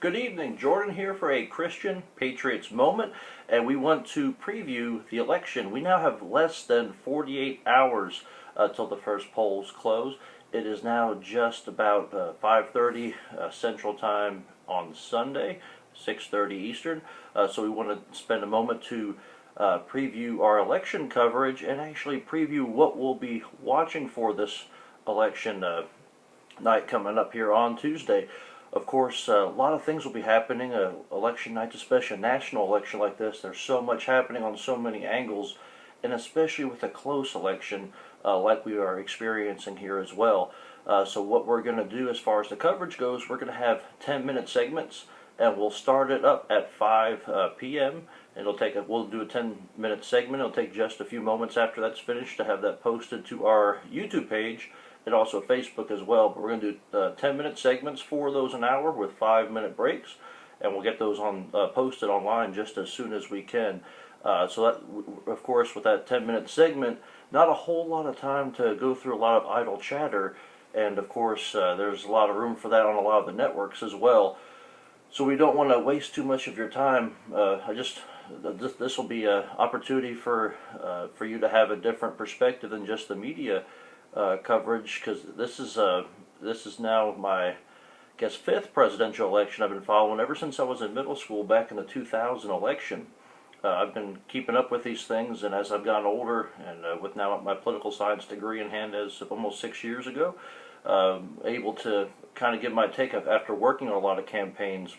Good evening, Jordan here for a Christian Patriots Moment, and we want to preview the election. We now have less than 48 hours till the first polls close. It is now just about 5:30 Central Time on Sunday, 6:30 Eastern. So we want to spend a moment to preview our election coverage and actually preview what we'll be watching for this election night coming up here on Tuesday. Of course, a lot of things will be happening. Election night, especially a national election like this, there's so much happening on so many angles, and especially with a close election like we are experiencing here as well. So what we're going to do as far as the coverage goes, we're going to have 10-minute segments, and we'll start it up at 5 p.m. We'll do a 10-minute segment. It'll take just a few moments after that's finished to have that posted to our YouTube page and also Facebook as well. But we're going to do 10-minute segments, 4 of those an hour with 5-minute breaks, and we'll get those on posted online just as soon as we can. So that, of course, with that 10-minute segment, not a whole lot of time to go through a lot of idle chatter, and of course there's a lot of room for that on a lot of the networks as well. So we don't want to waste too much of your time. This will be an opportunity for you to have a different perspective than just the media coverage, because this is now my, guess, 5th presidential election I've been following ever since I was in middle school back in the 2000 election. I've been keeping up with these things, and as I've gotten older, and with now my political science degree in hand as of almost 6 years ago, able to kind of give my take after working on a lot of campaigns,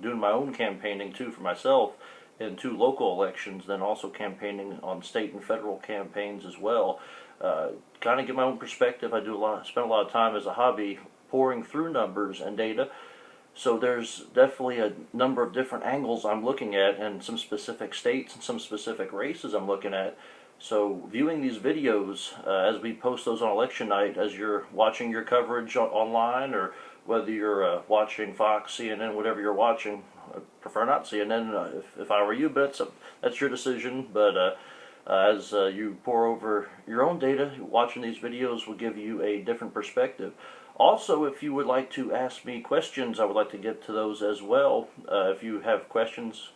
doing my own campaigning too for myself in 2 local elections, then also campaigning on state and federal campaigns as well. Kind of get my own perspective. I spend a lot of time as a hobby pouring through numbers and data. So there's definitely a number of different angles I'm looking at, and some specific states and some specific races I'm looking at. So viewing these videos as we post those on election night, as you're watching your coverage online, or whether you're watching Fox, CNN, whatever you're watching. I prefer not CNN if I were you, but that's your decision. But as you pour over your own data, watching these videos will give you a different perspective. Also, if you would like to ask me questions, I would like to get to those as well. If you have questions,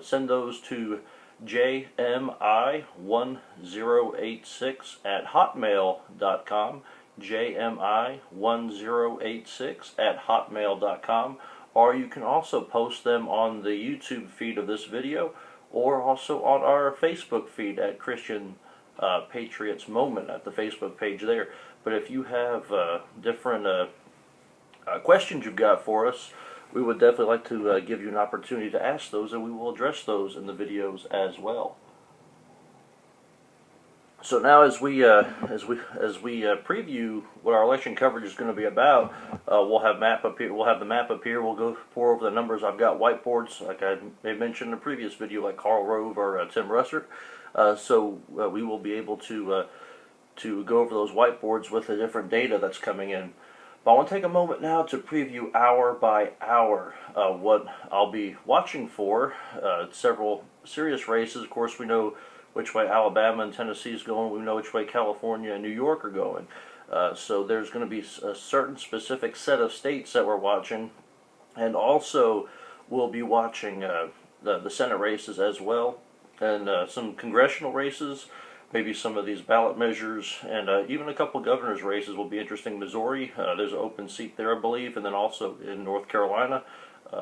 send those to jmi1086@hotmail.com, jmi1086@hotmail.com, or you can also post them on the YouTube feed of this video, or also on our Facebook feed at Christian Patriots Moment at the Facebook page there. But if you have different questions you've got for us, we would definitely like to give you an opportunity to ask those, and we will address those in the videos as well. So now, as we preview what our election coverage is going to be about, we'll have map up here. We'll have the map up here. We'll go pour over the numbers. I've got whiteboards, like I may mention in a previous video, like Karl Rove or Tim Russert. So we will be able to go over those whiteboards with the different data that's coming in. But I want to take a moment now to preview hour by hour what I'll be watching for. Several serious races. Of course, we know which way Alabama and Tennessee is going. We know which way California and New York are going. So there's going to be a certain specific set of states that we're watching, and also we'll be watching the Senate races as well, and some congressional races, maybe some of these ballot measures, and even a couple governor's races will be interesting. Missouri, there's an open seat there, I believe, and then also in North Carolina,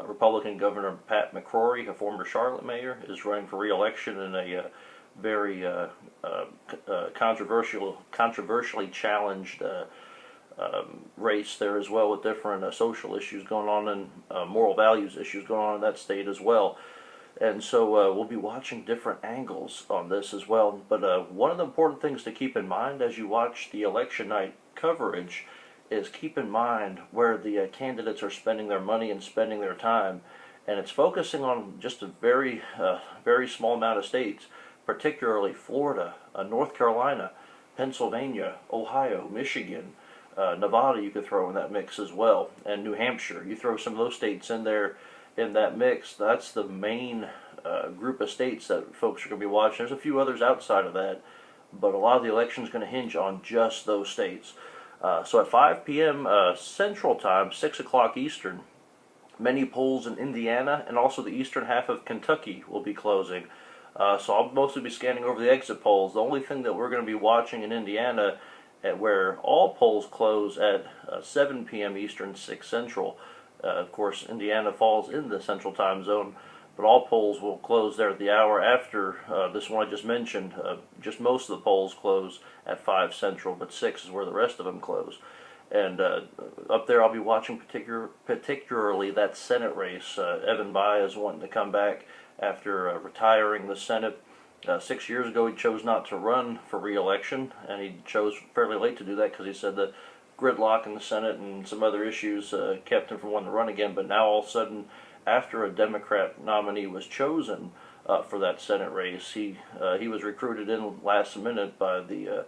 Republican Governor Pat McCrory, a former Charlotte mayor, is running for re-election in a very controversially challenged race there as well, with different social issues going on and moral values issues going on in that state as well. And so we'll be watching different angles on this as well. But one of the important things to keep in mind as you watch the election night coverage is keep in mind where the candidates are spending their money and spending their time. And it's focusing on just a very small amount of states, particularly Florida, North Carolina, Pennsylvania, Ohio, Michigan, Nevada you could throw in that mix as well, and New Hampshire. You throw some of those states in there in that mix, that's the main group of states that folks are going to be watching. There's a few others outside of that, but a lot of the election is going to hinge on just those states. So at 5 p.m. Central Time, 6 o'clock Eastern, Many polls in Indiana and also the eastern half of Kentucky will be closing. So I'll mostly be scanning over the exit polls. The only thing that we're going to be watching in Indiana, where all polls close at 7 p.m. Eastern, 6 Central. Of course, Indiana falls in the Central Time Zone, but all polls will close there at the hour after this one I just mentioned. Just most of the polls close at 5 Central, but 6 is where the rest of them close. And up there I'll be watching particularly that Senate race. Evan Bayh is wanting to come back after retiring the Senate. 6 years ago he chose not to run for re-election, and he chose fairly late to do that because he said the gridlock in the Senate and some other issues kept him from wanting to run again. But now all of a sudden, after a Democrat nominee was chosen for that Senate race, he was recruited in last minute by the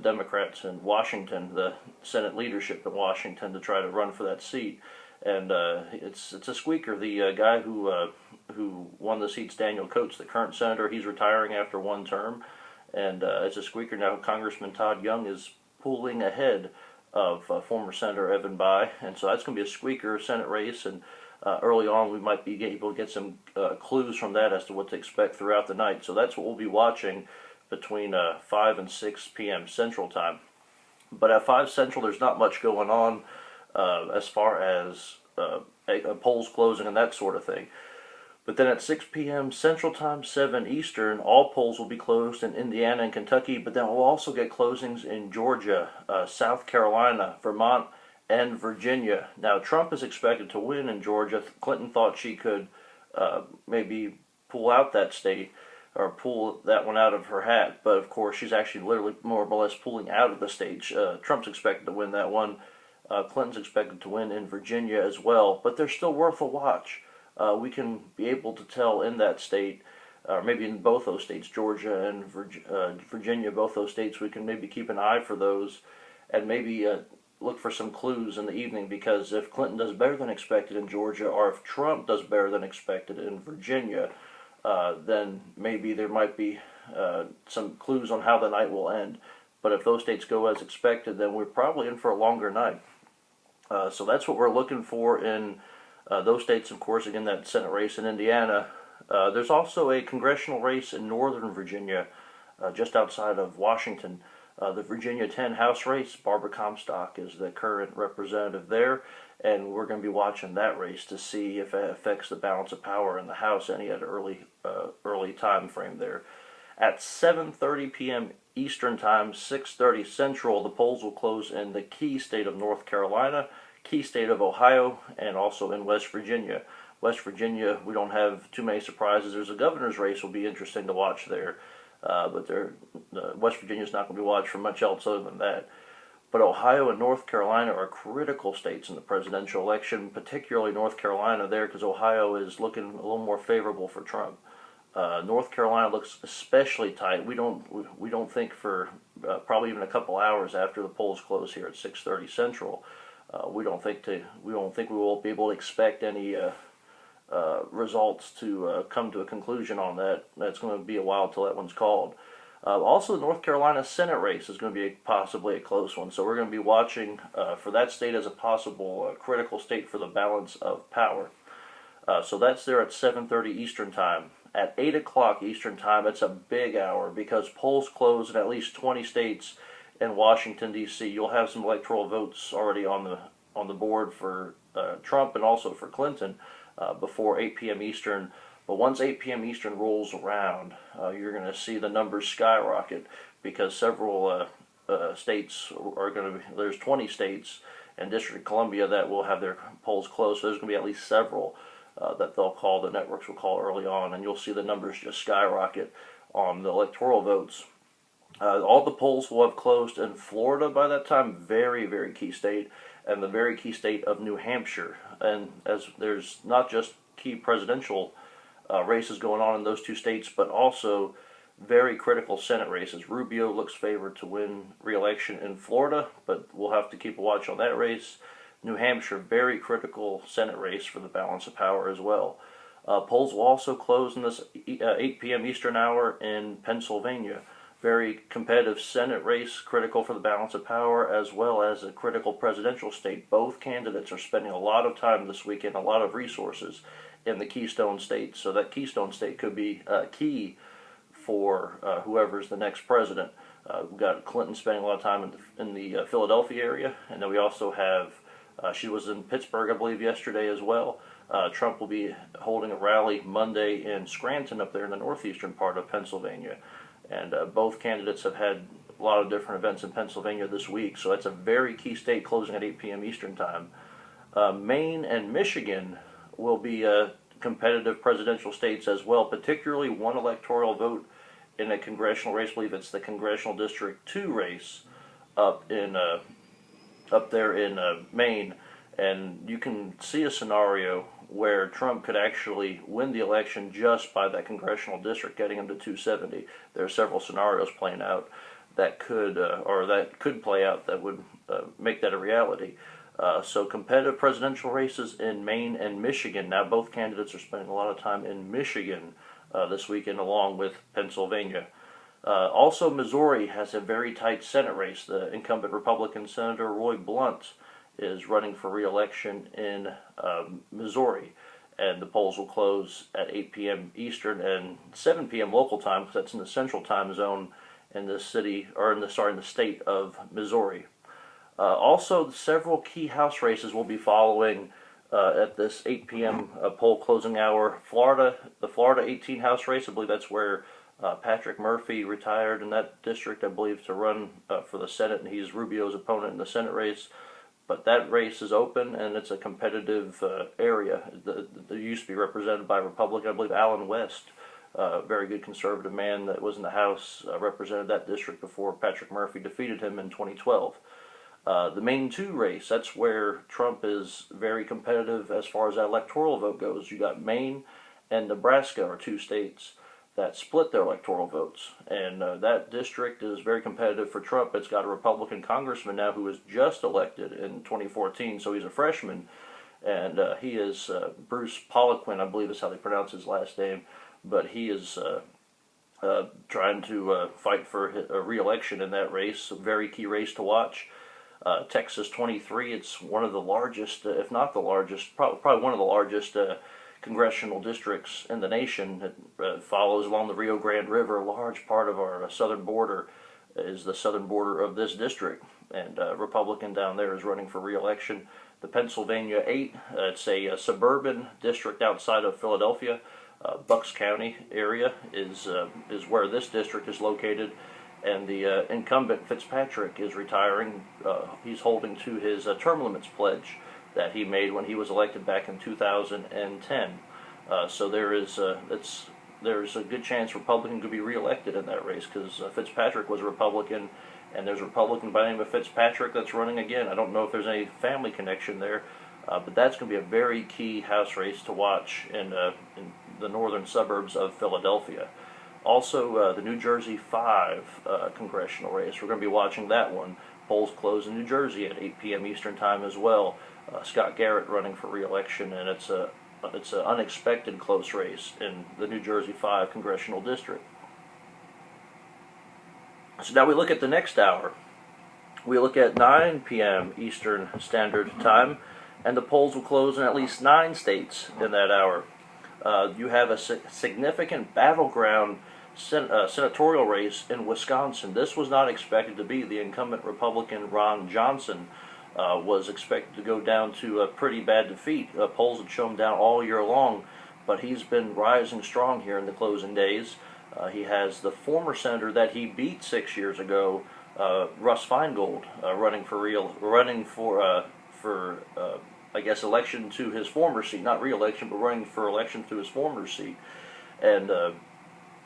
Democrats in Washington, the Senate leadership in Washington, to try to run for that seat. And it's a squeaker. The guy who won the seat's Daniel Coates, the current senator. He's retiring after one term, and it's a squeaker now. Congressman Todd Young is pulling ahead of former Senator Evan Bayh, and so that's going to be a squeaker Senate race. And early on, we might be able to get some clues from that as to what to expect throughout the night. So that's what we'll be watching between 5 and 6 p.m. Central Time. But at 5 Central, there's not much going on as far as polls closing and that sort of thing. But then at 6 p.m. Central Time, 7 Eastern, all polls will be closed in Indiana and Kentucky, but then we'll also get closings in Georgia, South Carolina, Vermont, and Virginia. Now, Trump is expected to win in Georgia. Clinton thought she could maybe pull out that state, or pull that one out of her hat, but of course she's actually literally more or less pulling out of the state. Trump's expected to win that one. Clinton's expected to win in Virginia as well, but they're still worth a watch. We can be able to tell in that state, or maybe in both those states, Georgia and Virginia, both those states, we can maybe keep an eye for those and maybe look for some clues in the evening, because if Clinton does better than expected in Georgia, or if Trump does better than expected in Virginia, then maybe there might be some clues on how the night will end. But if those states go as expected, then we're probably in for a longer night. So that's what we're looking for in those states. Of course, again, that Senate race in Indiana. There's also a congressional race in Northern Virginia, just outside of Washington. The Virginia 10 House race. Barbara Comstock is the current representative there, and we're going to be watching that race to see if it affects the balance of power in the House any at an early time frame there. At 7:30 p.m. Eastern Time, 6:30 Central, the polls will close in the key state of North Carolina, key state of Ohio, and also in West Virginia. West Virginia, we don't have too many surprises. There's a governor's race will be interesting to watch there, but West Virginia is not going to be watched for much else other than that. But Ohio and North Carolina are critical states in the presidential election, particularly North Carolina there, because Ohio is looking a little more favorable for Trump. North Carolina looks especially tight. We don't think for probably even a couple hours after the polls close here at 6:30 Central. We don't think we will be able to expect any results to come to a conclusion on that. That's going to be a while till that one's called. Also, the North Carolina Senate race is going to be possibly a close one, so we're going to be watching for that state as a possible critical state for the balance of power. So that's there at 7:30 Eastern Time. At 8 o'clock Eastern Time, it's a big hour because polls close in at least 20 states in Washington, D.C. You'll have some electoral votes already on the board for Trump and also for Clinton before 8 p.m. Eastern. But once 8 p.m. Eastern rolls around, you're going to see the numbers skyrocket because several states are going to be, there's 20 states and District of Columbia that will have their polls closed. So there's going to be at least several that the networks will call early on, and you'll see the numbers just skyrocket on the electoral votes. All the polls will have closed in Florida by that time, very, very key state, and the very key state of New Hampshire. And as there's not just key presidential races going on in those two states, but also very critical Senate races. Rubio looks favored to win re-election in Florida, but we'll have to keep a watch on that race. New Hampshire, very critical Senate race for the balance of power as well. Polls will also close in this 8 p.m. Eastern hour in Pennsylvania. very competitive Senate race, critical for the balance of power, as well as a critical presidential state. Both candidates are spending a lot of time this weekend, a lot of resources in the Keystone State. So that Keystone State could be key for whoever's the next president. We've got Clinton spending a lot of time in the Philadelphia area, and then we also have, she was in Pittsburgh, I believe, yesterday as well. Trump will be holding a rally Monday in Scranton up there in the northeastern part of Pennsylvania. And both candidates have had a lot of different events in Pennsylvania this week, so that's a very key state closing at 8 p.m. Eastern Time. Maine and Michigan will be competitive presidential states as well, particularly one electoral vote in a congressional race. I believe it's the Congressional District 2 race up there in Maine. And you can see a scenario where Trump could actually win the election just by that congressional district, getting him to 270. There are several scenarios playing out that could play out that would make that a reality. So competitive presidential races in Maine and Michigan. Now both candidates are spending a lot of time in Michigan this weekend, along with Pennsylvania. Also, Missouri has a very tight Senate race. The incumbent Republican Senator Roy Blunt is running for re-election in Missouri, and the polls will close at 8 p.m. Eastern and 7 p.m. local time, because that's in the central time zone in the city, or in the state of Missouri. Also, several key House races will be following at this 8 p.m. Poll closing hour. The Florida 18 House race, I believe that's where Patrick Murphy retired in that district, I believe, to run for the Senate, and he's Rubio's opponent in the Senate race. But that race is open, and it's a competitive area. It used to be represented by a Republican. I believe Allen West, a very good conservative man that was in the House, represented that district before Patrick Murphy defeated him in 2012. The Maine 2 race, that's where Trump is very competitive as far as that electoral vote goes. You got Maine and Nebraska are two states that split their electoral votes, and that district is very competitive for Trump. It's got a Republican congressman now who was just elected in 2014, so he's a freshman, and he is Bruce Poliquin, I believe is how they pronounce his last name, but he is trying to fight for a re-election in that race. A very key race to watch. Texas 23, it's one of the largest, if not the largest, probably one of the largest congressional districts in the nation. It follows along the Rio Grande River. A large part of our southern border is the southern border of this district, and a Republican down there is running for re-election. The Pennsylvania 8, it's a suburban district outside of Philadelphia. Bucks County area is where this district is located, and the incumbent Fitzpatrick is retiring. He's holding to his term limits pledge that he made when he was elected back in 2010. So there's a good chance Republican could be reelected in that race, because Fitzpatrick was a Republican, and there's a Republican by the name of Fitzpatrick that's running again. I don't know if there's any family connection there, but that's going to be a very key House race to watch in the northern suburbs of Philadelphia. Also, the New Jersey 5 congressional race, we're going to be watching that one. Polls close in New Jersey at 8 p.m. Eastern Time as well. Scott Garrett running for re-election, and it's an unexpected close race in the New Jersey 5 congressional district. So now we look at the next hour. We look at 9 p.m. Eastern Standard Time, and the polls will close in at least 9 states in that hour. You have a significant battleground senatorial race in Wisconsin. This was not expected to be. The incumbent Republican Ron Johnson was expected to go down to a pretty bad defeat. Polls had shown down all year long, but he's been rising strong here in the closing days. He has the former senator that he beat 6 years ago, Russ Feingold, running for I guess election to his former seat, not re-election, but running for election to his former seat. And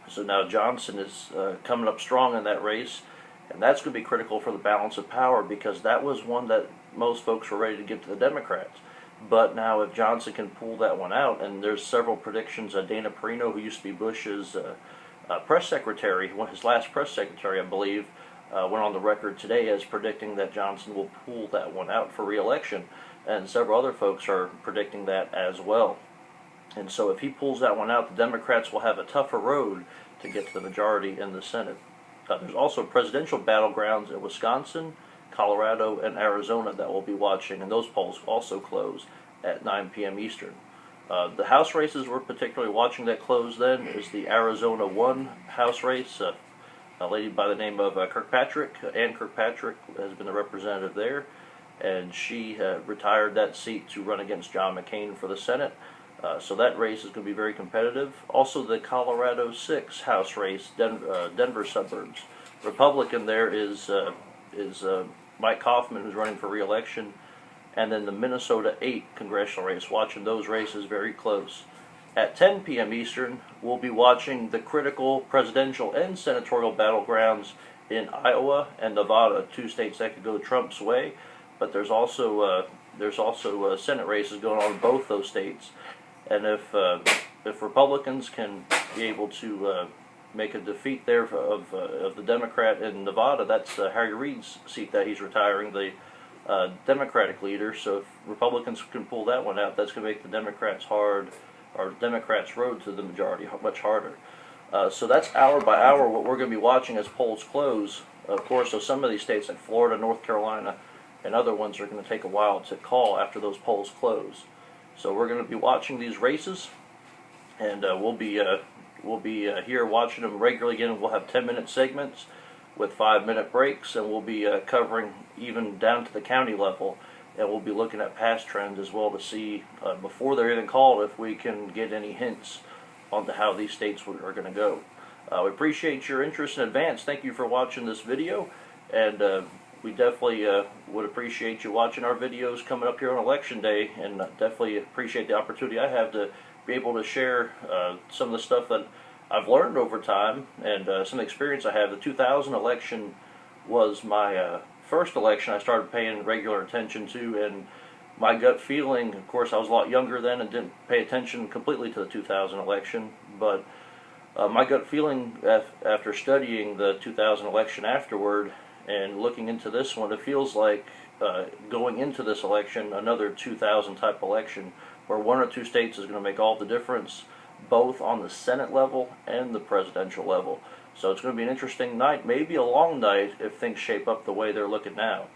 so now Johnson is coming up strong in that race, and that's going to be critical for the balance of power, because that was one that most folks were ready to give to the Democrats. But now if Johnson can pull that one out, and there's several predictions, Dana Perino, who used to be Bush's press secretary, his last press secretary, I believe, went on the record today as predicting that Johnson will pull that one out for re-election, and several other folks are predicting that as well. And so if he pulls that one out, the Democrats will have a tougher road to get to the majority in the Senate. There's also presidential battlegrounds in Wisconsin, Colorado, and Arizona that we'll be watching, and those polls also close at 9 p.m. Eastern. The House races we're particularly watching that close then is the Arizona 1 House race. A lady by the name of Kirkpatrick, Ann Kirkpatrick, has been the representative there, and she retired that seat to run against John McCain for the Senate. So that race is going to be very competitive. Also, the Colorado 6 House race, Denver suburbs. Republican there is Mike Kaufman, who's running for re-election, and then the Minnesota 8 congressional race. Watching those races very close. At 10 p.m. Eastern, we'll be watching the critical presidential and senatorial battlegrounds in Iowa and Nevada, 2 states that could go Trump's way. But there's also Senate races going on in both those states. And if Republicans can be able to make a defeat there of the Democrat in Nevada, that's Harry Reid's seat that he's retiring, the Democratic leader. So if Republicans can pull that one out, that's going to make the Democrats' road to the majority much harder. So that's hour by hour what we're going to be watching as polls close. Of course, so some of these states like Florida, North Carolina, and other ones are going to take a while to call after those polls close. So we're going to be watching these races, and we'll be here watching them regularly. Again, we'll have 10-minute segments with 5-minute breaks, and we'll be covering even down to the county level, and we'll be looking at past trends as well to see before they're even called if we can get any hints on how these states are going to go. We appreciate your interest in advance. Thank you for watching this video, and we definitely would appreciate you watching our videos coming up here on Election Day, and definitely appreciate the opportunity I have to be able to share some of the stuff that I've learned over time and some experience I have. The 2000 election was my first election I started paying regular attention to, and my gut feeling, of course I was a lot younger then and didn't pay attention completely to the 2000 election, but my gut feeling after studying the 2000 election afterward and looking into this one, it feels like going into this election, another 2000 type election, where 1 or 2 states is going to make all the difference, both on the Senate level and the presidential level. So it's going to be an interesting night, maybe a long night if things shape up the way they're looking now.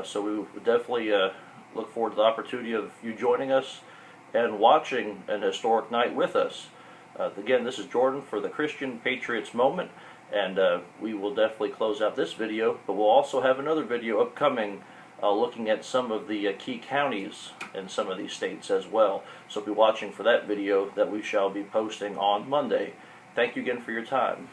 So we would definitely look forward to the opportunity of you joining us and watching an historic night with us. Again, this is Jordan for the Christian Patriots Moment, and we will definitely close out this video, but we'll also have another video upcoming looking at some of the key counties in some of these states as well. So be watching for that video that we shall be posting on Monday. Thank you again for your time.